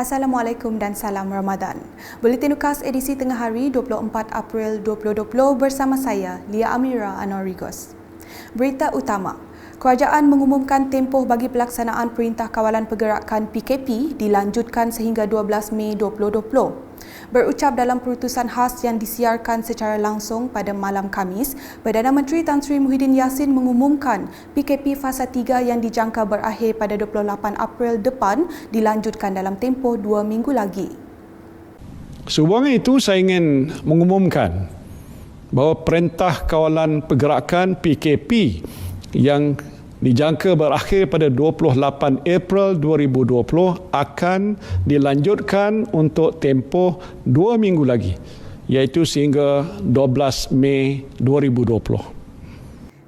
Assalamualaikum dan salam Ramadan. Buletin Ukas edisi tengah hari 24 April 2020 bersama saya, Lia Amira Anorigos. Berita utama. Kerajaan mengumumkan tempoh bagi pelaksanaan Perintah Kawalan Pergerakan PKP dilanjutkan sehingga 12 Mei 2020. Berucap dalam perutusan khas yang disiarkan secara langsung pada malam Khamis, Perdana Menteri Tan Sri Muhyiddin Yassin mengumumkan PKP Fasa 3 yang dijangka berakhir pada 28 April depan dilanjutkan dalam tempoh 2 minggu lagi. Sehubungan itu, saya ingin mengumumkan bahawa Perintah Kawalan Pergerakan PKP yang dijangka berakhir pada 28 April 2020 akan dilanjutkan untuk tempoh 2 minggu lagi, iaitu sehingga 12 Mei 2020.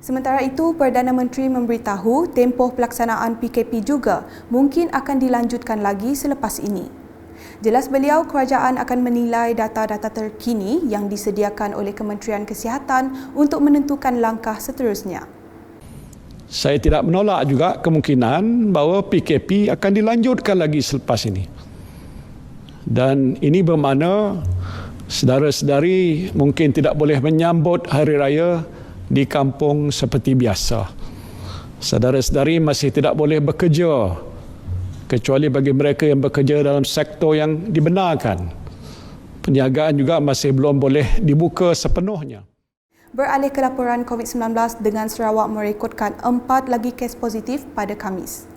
Sementara itu, Perdana Menteri memberitahu tempoh pelaksanaan PKP juga mungkin akan dilanjutkan lagi selepas ini. Jelas beliau, kerajaan akan menilai data-data terkini yang disediakan oleh Kementerian Kesihatan untuk menentukan langkah seterusnya. Saya tidak menolak juga kemungkinan bahawa PKP akan dilanjutkan lagi selepas ini. Dan ini bermakna saudara-saudari mungkin tidak boleh menyambut Hari Raya di kampung seperti biasa. Saudara-saudari masih tidak boleh bekerja kecuali bagi mereka yang bekerja dalam sektor yang dibenarkan. Perniagaan juga masih belum boleh dibuka sepenuhnya. Beralih ke laporan COVID-19, dengan Sarawak merekodkan 4 lagi kes positif pada Khamis.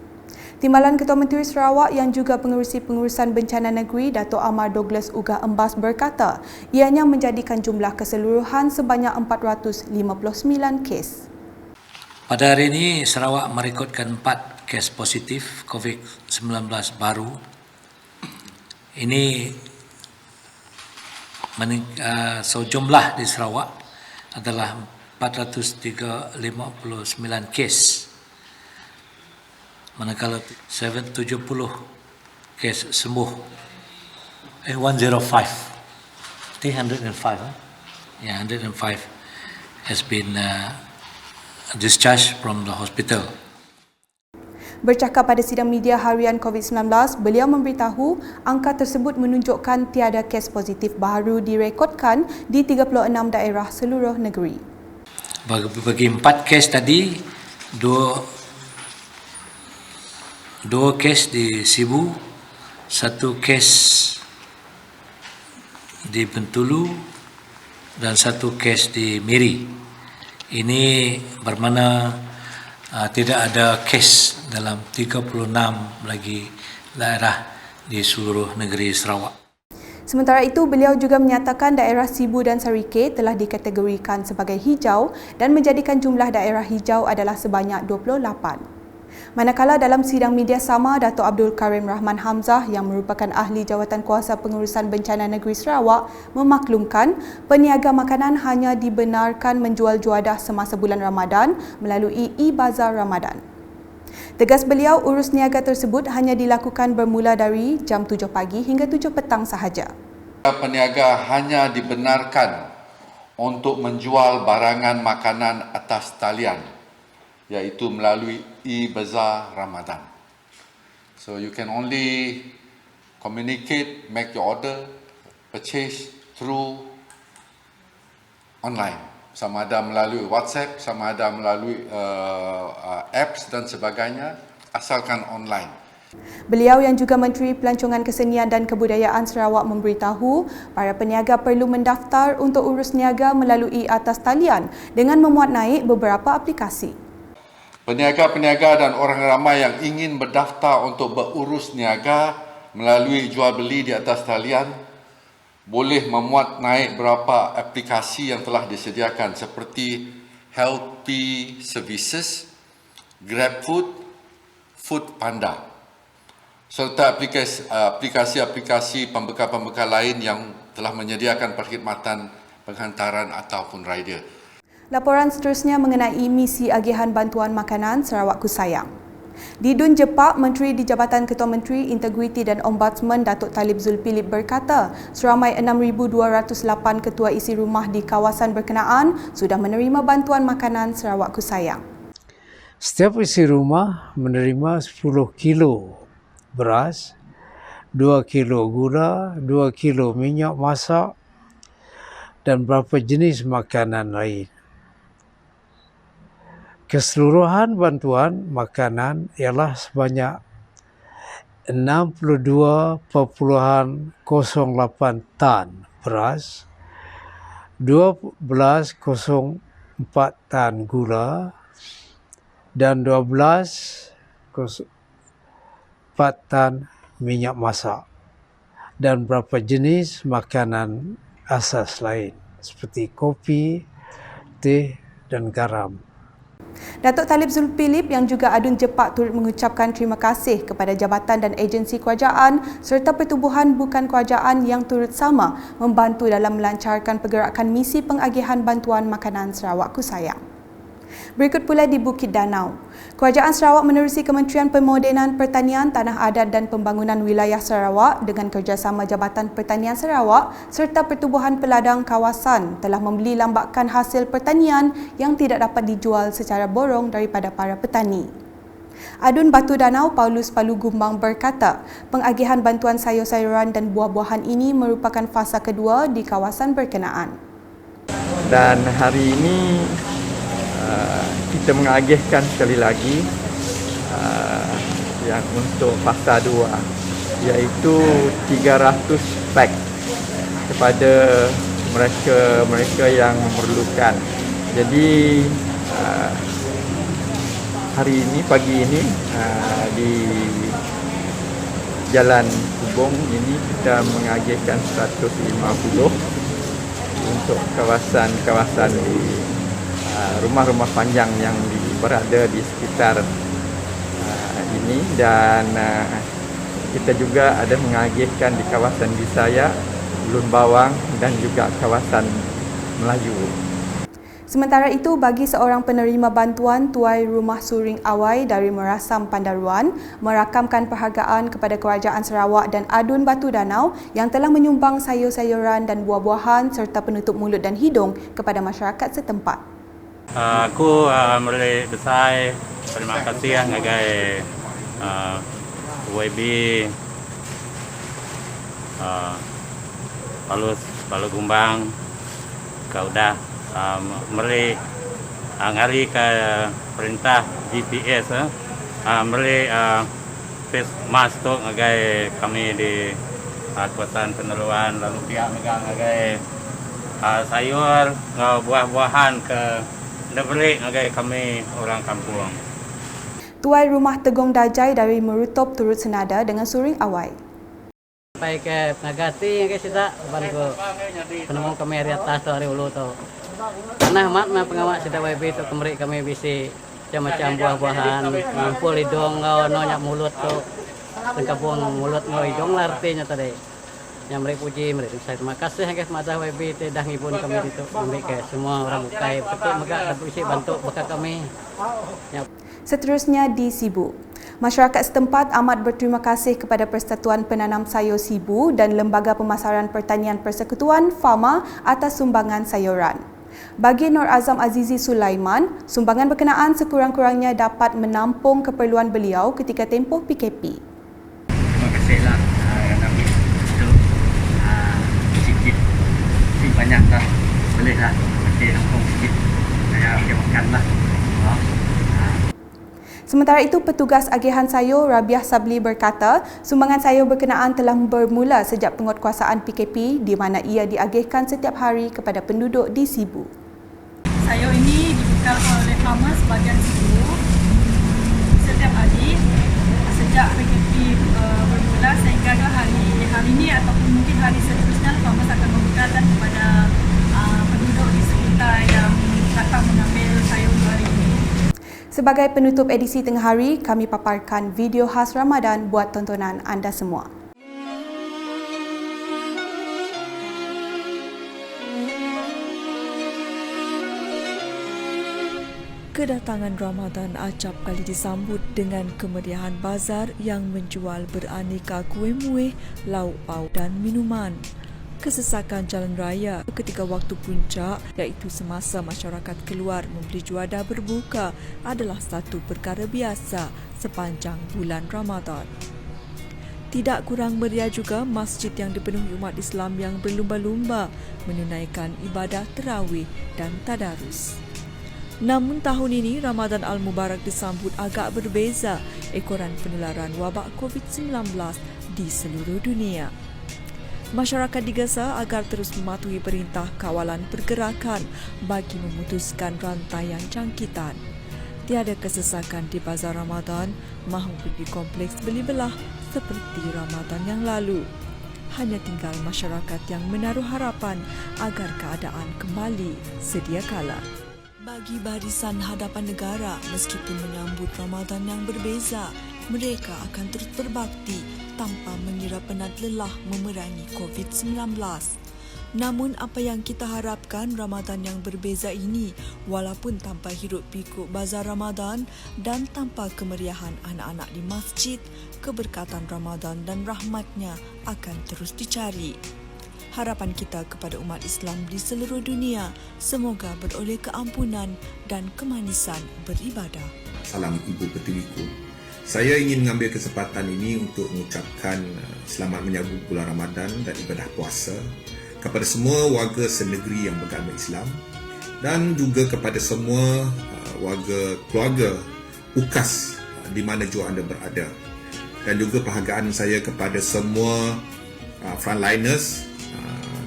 Timbalan Ketua Menteri Sarawak yang juga pengerusi pengurusan bencana negeri, Dato' Amar Douglas Ugah Embas berkata, ianya menjadikan jumlah keseluruhan sebanyak 459 kes. Pada hari ini, Sarawak merekodkan 4 kes positif COVID-19 baru. Ini jumlah di Sarawak adalah 459 kes, manakala 70 kes sembuh. 105 has been discharged from the hospital. Bercakap pada sidang media harian COVID-19, beliau memberitahu angka tersebut menunjukkan tiada kes positif baru direkodkan di 36 daerah seluruh negeri. Bagi 4 kes tadi, 2 kes di Sibu, 1 kes di Bintulu dan 1 kes di Miri. Ini bermakna tidak ada kes dalam 36 lagi daerah di seluruh negeri Sarawak. Sementara itu, beliau juga menyatakan daerah Sibu dan Sarike telah dikategorikan sebagai hijau dan menjadikan jumlah daerah hijau adalah sebanyak 28. Manakala dalam sidang media sama, Dato' Abdul Karim Rahman Hamzah yang merupakan ahli jawatan kuasa pengurusan bencana negeri Sarawak memaklumkan peniaga makanan hanya dibenarkan menjual juadah semasa bulan Ramadan melalui e-Bazar Ramadan. Tegas beliau, urus niaga tersebut hanya dilakukan bermula dari jam 7 pagi hingga 7 petang sahaja. Peniaga hanya dibenarkan untuk menjual barangan makanan atas talian, iaitu melalui e-Bazar Ramadan. So you can only communicate, make your order, purchase through online. Sama ada melalui WhatsApp, sama ada melalui apps dan sebagainya, asalkan online. Beliau yang juga Menteri Pelancongan Kesenian dan Kebudayaan Sarawak memberitahu para peniaga perlu mendaftar untuk urus niaga melalui atas talian dengan memuat naik beberapa aplikasi. Peniaga-peniaga dan orang ramai yang ingin berdaftar untuk berurus niaga melalui jual beli di atas talian boleh memuat naik beberapa aplikasi yang telah disediakan seperti Healthy Services, GrabFood, Foodpanda, serta aplikasi-aplikasi pembekal-pembekal lain yang telah menyediakan perkhidmatan penghantaran ataupun rider. Laporan seterusnya mengenai misi agihan bantuan makanan Sarawakku Sayang. Di Dun Jepak, Menteri di Jabatan Ketua Menteri, Integriti dan Ombudsman Datuk Talib Zulkifli berkata, seramai 6,208 ketua isi rumah di kawasan berkenaan sudah menerima bantuan makanan Sarawakku Sayang. Setiap isi rumah menerima 10 kilo beras 2 kilo gula, 2 kilo minyak masak, dan beberapa jenis makanan lain. Keseluruhan bantuan makanan ialah sebanyak 62.08 tan beras, 12.04 tan gula, dan 12.04 tan minyak masak, dan beberapa jenis makanan asas lain seperti kopi, teh dan garam. Datuk Talib Zulkifli yang juga adun Jepak turut mengucapkan terima kasih kepada jabatan dan agensi kerajaan serta pertubuhan bukan kerajaan yang turut sama membantu dalam melancarkan pergerakan misi pengagihan bantuan makanan Sarawakku Sayang. Berikut pula di Bukit Danau. Kerajaan Sarawak menerusi Kementerian Pemodenan Pertanian, Tanah Adat dan Pembangunan Wilayah Sarawak dengan kerjasama Jabatan Pertanian Sarawak serta Pertubuhan Peladang Kawasan telah membeli lambakan hasil pertanian yang tidak dapat dijual secara borong daripada para petani. Adun Batu Danau Paulus Palu Gumbang berkata, pengagihan bantuan sayur-sayuran dan buah-buahan ini merupakan fasa kedua di kawasan berkenaan. Dan hari ini kita mengagihkan sekali lagi yang untuk fasa 2, iaitu 300 pak kepada mereka yang memerlukan. Jadi hari ini, pagi ini di Jalan Kubong ini kita mengagihkan 150 untuk kawasan-kawasan di rumah-rumah panjang yang berada di sekitar ini, dan kita juga ada mengagihkan di kawasan Bisaya, Lun Bawang dan juga kawasan Melayu. Sementara itu, bagi seorang penerima bantuan, Tuai Rumah Suring Awai dari Merasam Pandaruan merakamkan perhargaan kepada Kerajaan Sarawak dan Adun Batu Danau yang telah menyumbang sayur-sayuran dan buah-buahan serta penutup mulut dan hidung kepada masyarakat setempat. Aku boleh besar terima kasih ngagai WB Palu Gumbang kau dah boleh ngari ke perintah GPS boleh face mask tu ngagai kami di kawasan Peneluan, lalu pihak megang ngagai sayur buah-buahan ke beli ngagai kami orang kampung. Tuai Rumah Tegong Dajai dari Merutop turut senada dengan Suring Awai. Sampai ke Nagati yang kita bantu penemu kami hari atas tu hari ulu tu. Karena mat pengawat sudah WB tu kami bisa macam-macam buah-buahan, ngumpul hidung nyak mulut tu. Tengkapung mulut hidung lah artinya tadi. Yang mereka puji, mereka saya terima kasih guys mata WB dah ngibun kami itu ambil ke semua orang bukai betul megak dan puisi bantu bekas kami. Seterusnya di Sibu. Masyarakat setempat amat berterima kasih kepada Persatuan Penanam Sayur Sibu dan Lembaga Pemasaran Pertanian Persekutuan FAMA atas sumbangan sayuran. Bagi Nur Azam Azizi Sulaiman, sumbangan berkenaan sekurang-kurangnya dapat menampung keperluan beliau ketika tempoh PKP. Terima kasihlah kami itu sikit banyak lah boleh lah nanti nampung sikit saya makan lah. Sementara itu, petugas agihan sayur Rabiah Sabli berkata, sumbangan sayur berkenaan telah bermula sejak penguatkuasaan PKP di mana ia diagihkan setiap hari kepada penduduk di Sibu. Sayur ini dibekal oleh FAMA sebagian Sibu setiap hari sejak PKP bermula sehingga hari ini ataupun mungkin hari seterusnya FAMA akan membekalkan kepada penduduk di sekitar yang datang mengambil sayur hari ini. Sebagai penutup edisi tengah hari, kami paparkan video khas Ramadan buat tontonan anda semua. Kedatangan Ramadan acap kali disambut dengan kemeriahan bazar yang menjual beraneka kuih muih, lauk pauk dan minuman. Kesesakan jalan raya ketika waktu puncak iaitu semasa masyarakat keluar membeli juadah berbuka adalah satu perkara biasa sepanjang bulan Ramadan. Tidak kurang meriah juga masjid yang dipenuhi umat Islam yang berlumba-lumba menunaikan ibadah tarawih dan tadarus. Namun tahun ini Ramadan Al-Mubarak disambut agak berbeza ekoran penularan wabak COVID-19 di seluruh dunia. Masyarakat digesa agar terus mematuhi perintah kawalan pergerakan bagi memutuskan rantaian jangkitan. Tiada kesesakan di bazar Ramadan mahu pergi kompleks beli belah seperti Ramadan yang lalu. Hanya tinggal masyarakat yang menaruh harapan agar keadaan kembali sedia kala. Bagi Barisan Hadapan Negara, meskipun menyambut Ramadan yang berbeza, mereka akan terus berbakti tanpa mengira penat lelah memerangi COVID-19. Namun apa yang kita harapkan Ramadan yang berbeza ini, walaupun tanpa hiruk pikuk bazar Ramadan dan tanpa kemeriahan anak-anak di masjid, keberkatan Ramadan dan rahmatnya akan terus dicari. Harapan kita kepada umat Islam di seluruh dunia, semoga beroleh keampunan dan kemanisan beribadah. Salam Ibu Pertiwiku. Saya ingin mengambil kesempatan ini untuk mengucapkan selamat menyambut bulan Ramadan dan ibadah puasa kepada semua warga senegeri yang beragama Islam dan juga kepada semua warga keluarga UKAS di mana jua anda berada. Dan juga penghargaan saya kepada semua frontliners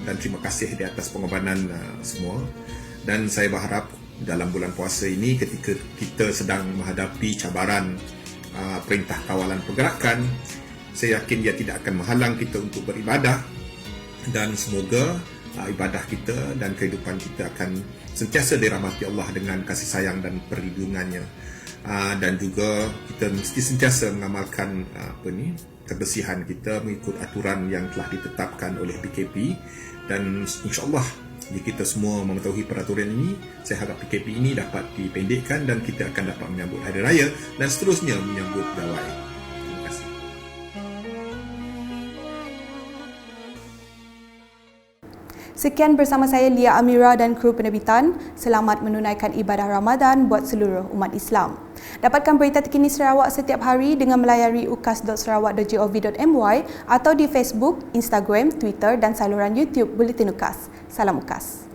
dan terima kasih di atas pengorbanan semua. Dan saya berharap dalam bulan puasa ini ketika kita sedang menghadapi cabaran perintah kawalan pergerakan, saya yakin dia tidak akan menghalang kita untuk beribadah dan semoga ibadah kita dan kehidupan kita akan sentiasa dirahmati Allah dengan kasih sayang dan perlindungannya. Dan juga kita mesti sentiasa mengamalkan kebersihan kita mengikut aturan yang telah ditetapkan oleh PKP. Dan insyaAllah jika kita semua mematuhi peraturan ini, saya harap PKP ini dapat dipendekkan dan kita akan dapat menyambut Hari Raya dan seterusnya menyambut gawai. Terima kasih. Sekian bersama saya Lia Amira dan kru penerbitan. Selamat menunaikan ibadah Ramadan buat seluruh umat Islam. Dapatkan berita terkini Sarawak setiap hari dengan melayari ukas.sarawak.gov.my atau di Facebook, Instagram, Twitter dan saluran YouTube Buletin UKAS. Salam UKAS.